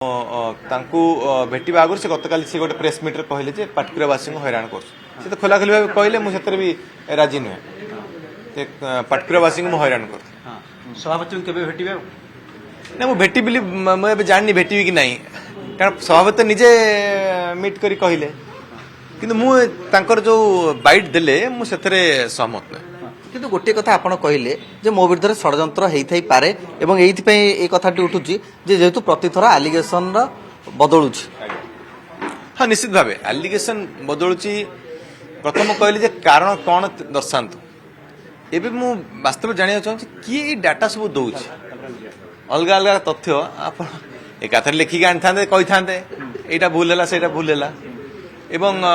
भेटा आगुरी से गतकाली से गोटे प्रेस मीट कहले जे पाटकुरावासी हैरान कर खोला खोली भाव कहले मुझे भी राजी नुहे पाटकुरावासी हैरान कर सभापति केबे भेटिबे ना मु भेटी बोली मुझे जानी भेटी कि नहीं कारण सभापति निजे मीट करी कहले किंतु मुझे जो बाइट देले मुझे सहमत नुहे किंतु गोटे कथा आपण कहले जे मो विरुद्ध षड्यंत्र हेई पारे एवं एइथिपई ए कथाटी उठुची जे जेहेतु प्रतिथर आलिगेशन बदलुची हाँ निश्चित भाव आलिगेशन बदलुची प्रथम कहली जे कारण कौन दर्शातु एबे मु वास्तव जानिया चाहूँ किए डाटा सब दौर अलग अलग तथ्य आप एकाथर लिखिक आनी था कही था यहाँ भूल है से भूल है एवं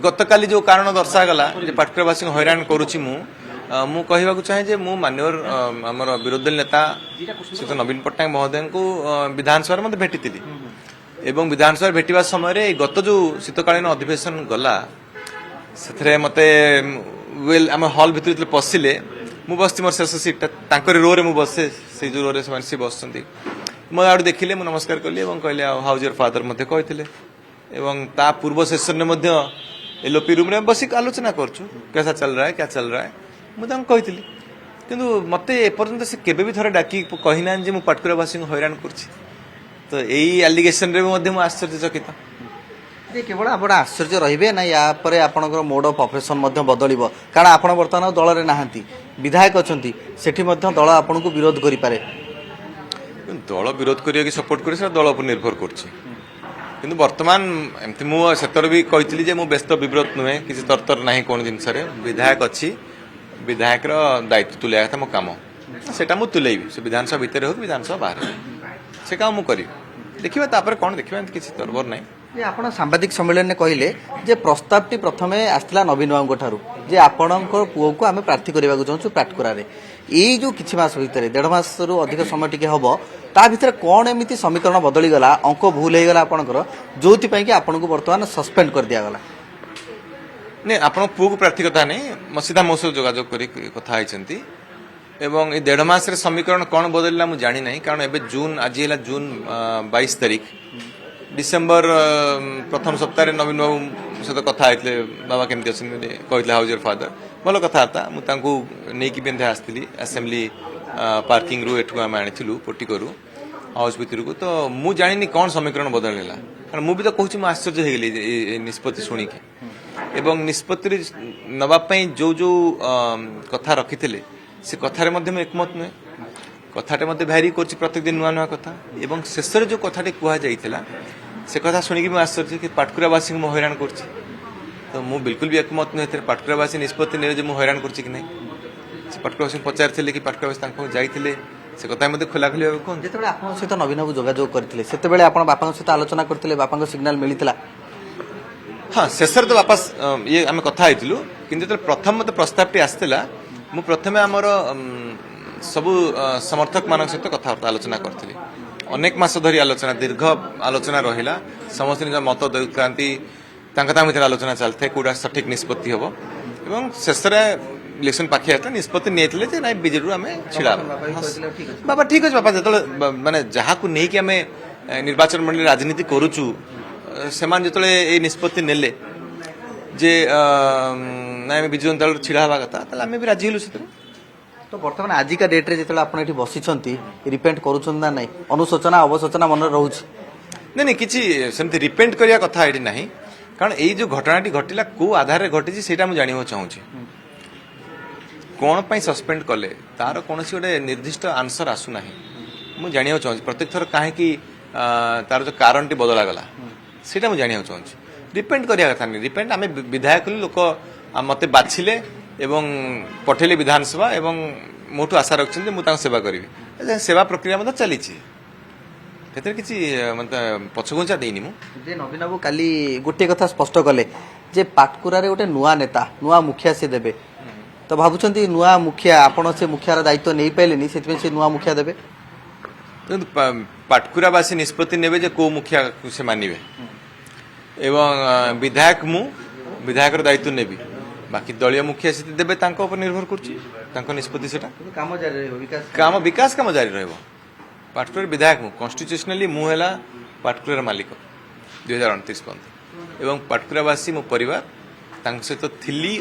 गतकाली जो कारण दर्शागला पाटकुरावासी हैरान करुच्ची मु कहवाक चाहे जे मु मान्यवर आमर विरोधी दल नेता श्री नवीन पट्टनायक महोदय को विधानसभा मत भेटी एवं विधानसभा भेटा समय गत जो शीतकालीन अधिवेशन गला से मते वेल आम हल भितर पशिले मु बसती मोर शेष सीटा रो रे मु बसे से जो रो से बस मो आड़ देखिले मु नमस्कार कली कहले हाउज योर फादर मते कहते एवं ता पूर्व सेशन में एलओपी रूम में बसिक आलोचना करूँ कैसा चल रहा है क्या चल रहा है मुझे कही किंतु मत एपर्यंत से केबे भी थोड़े डाकी कहीना जे पाटकुरावासी हैरान कर तो यही आलिगेशन आश्चर्यचकित केवल आप आश्चर्य रे ना या आपंकर मोड अफ ऑपरेशन बदल कारण आप बर्तमान दल में नहांती विधायक अच्छा से दल आपन को विरोध करें दल विरोध करिए कि सपोर्ट कर दल पर निर्भर कर बर्तमान एमती मुझे भी कही जे व्यस्त विव्रत नुहे किसी तरतर ना कौन जिनस विधायक अच्छी विधायक दायित्व तुले था मो कम सेटा मु तुलेबी से विधानसभा भितर हो विधानसभा बाहर से काम मु करी देखिए तापर कौन देखिए किसी तरबर ना ये आपण सांबादिक सम्मेलन में कहले जे प्रस्तावटी प्रथमे आसला नवीन बाबू ठारू जे आपणकर पुओ को आमे प्रार्थी करबा चाहूँ पाटकुरा यही जो किछि मास भितर 1.5 मास रु अधिक समय टिके हबो ता भितर कौन एमिति समीकरण बदली गला अंक भूल हो गला आपणकर जोथि पई कि आपन को वर्तमान सस्पेंड कर दिया गला नहीं आपण पुओ को प्रार्थी कथा नहीं सीधा मो सहित जोगाजोग करी कथा होइछंती एवं 1.5 मास रे समीकरण कौन बदलला मु जानी नहीं कारण एबे जून आज है जून 22 तारीख डिसेम्बर प्रथम सप्ताह नवीन बाबू सहित कथा होते बाबा केमती अच्छे कहते हाउज योर फादर भल कथा मुझे आसती आसेम्बली पार्किंग रु एठू आम आनी पोटी करू हाउस भितर को तो मु जानी कौन समीकरण बदलला कारण मुझे तो कहूँ आश्चर्य हो गली निष्पत्ति शुणिकी एवं निष्पत्ति नवापाई जो जो कथा रखी से कथार एकमत नुहे कथाटे मत भैरी कर प्रत्येक दिन नुआ नुआ कथा एवं शेष जो कथाटे कहुला से कथा शुणिकी मुझे आश्चर्य कि पाटकुरावासी को हैरान कर तो मु बिल्कुल भी एकमत नुहे पाटकुरावासी निष्पत्ति ने जो हैरान कर पाटकुरावासी पचारि कि पाटकुरावासी जाइए से कथा मत खोला खोली कहते जो आप सहित नवीन बाबू जोगाजोग करते से बापा सहित आलोचना करते बापा सिग्नाल मिलता हाँ शेष तो बापा ये आम कथा कि प्रथम मत प्रस्तावटी आसला मु प्रथमे आमर सबु समर्थक मान सहित कथबार्ता आलोचना करी अनेक मास धरी आलोचना दीर्घ आलोचना रहा समस्त निज मत देती भर आलोचना चलता कौटा सठिक निष्पत्ति हम एवं शेष इलेक्शन पाखे आता निष्पत्ति नहीं ना बीजेडी आम छिड़ा बाबा ठीक अच्छे बाबा जो माने जहाँ को लेकिन आम निर्वाचन मंडली राजनीति करुचु से जो निष्पत्ति नेले जे ना विजु जनता दल छिड़ा हवा कथा आम भी राजी हलु से तो बर्तमान आजिका डेट्रे जो आप बसी रिपेंट करुँच ना ना अनुशोचना अवशोचना मन रोच नहीं नहीं किसी सेमती रिपेंट करिया कथा ये ना कारण यही जो घटनाटी घटला को आधार घटी से जाना चाहूँगी कौन पाई सस्पेंड कले तार कौन गोटे निर्दिष्ट आंसर आसूना मुझे जाना चाहूँगी प्रत्येक थर कहीं तार जो कारण टी बदला गला से मुझे जाना चाहूँगी रिपेंट करिया कथा नहीं रिपेंट आम विधायक लोक मत बाछिले एवं पठेले विधानसभा एवं मोटू आशा रखते मुझे सेवा करी सेवा प्रक्रिया मतलब चली किसी मतलब पछघुंचा देनी मुझे नवीन बाबू काली गोटे कथा स्पष्ट कले जे पाटकुरा गोटे नुआ नेता नुआ मुखिया से देबे तो भावुं नुआ मुखिया आपण से मुखियार दायित्व नहीं पाइले से नुआ मुखिया देबे पाटकुरावासी निष्पत्ति नेबे जे को मुखिया से मानिबे एवं विधायक मु विधायक दायित्व नेबी बाकी दलीय मुखिया से देवे निर्भर कर निष्पत्ति से काम जारी काम विकास काम जारी रहा पाटकुरा विधायक कन्स्टिट्यूशनली मुझे ପାଟକୁରାର ମାଲିକ 2029 ପର୍ଯ୍ୟନ୍ତ ଏବଂ ପାଟକୁରାବାସୀ ମୋ ପରିବାର ତାଙ୍କ ସହିତ ଥିଲି।